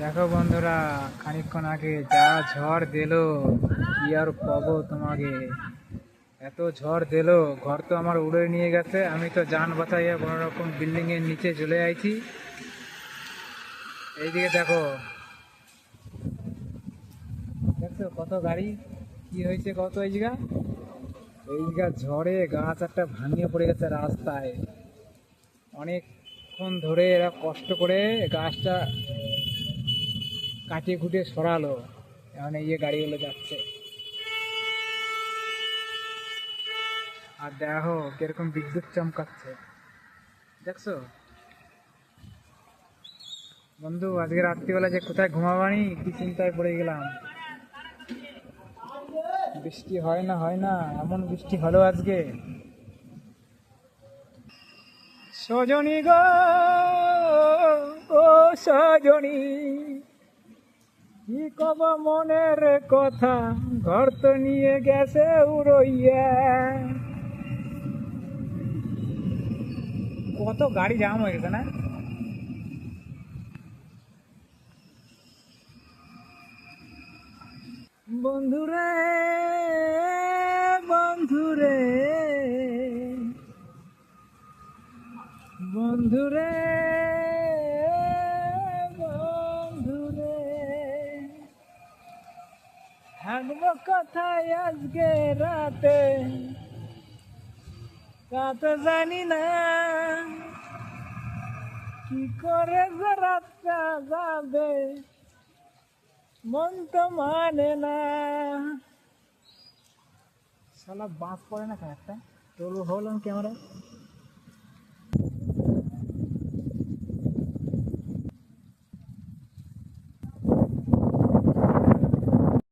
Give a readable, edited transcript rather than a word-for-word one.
দেখো বন্ধুরা, খানিকক্ষণ আগে যা ঝড় দিল কি আর পাবো তোমাকে। এত ঝড় দিল, ঘর তো আমার উড়ে নিয়ে গেছে। আমি তো যান বাঁচাইয়া কোনো রকম বিল্ডিং এর নিচে চলে আইছি। এইদিকে দেখো, দেখছো কত গাড়ি, কি হয়েছে কত এই জায়গা। এই জায়গা ঝড়ে গাছ একটা ভাঙিয়ে পড়ে গেছে রাস্তায়। অনেকক্ষণ ধরে এরা কষ্ট করে গাছটা কাটিয়ে কুটিয়ে সরালো। এখন এই যে গাড়িগুলো যাচ্ছে, আর দেখো কিরকম বিদ্যুৎ চমকাচ্ছে, দেখছো বন্ধু। আজকে রাত্রিবেলা যে কোথায় ঘুমাবানি কি চিন্তায় পড়ে গেলাম। বৃষ্টি হয় না হয় না, এমন বৃষ্টি হলো আজকে। সজনী গো, ও সজনী, কি কব মনের কথা, ঘর তো নিয়ে গেছে উড়ইয়া। কত গাড়ি জাম হয়ে গেছে না। বন্ধুরে, বন্ধুরে, বন্ধুরে, বন্ধুরে, থাকবো কোথায় আজকে রাতে, তা তো জানি না। কি করে যে রাতটা যাবে মন তো মানে না। শালা বাঁশ পড়ে না কেন একটা, তোর হলাম ক্যামেরা।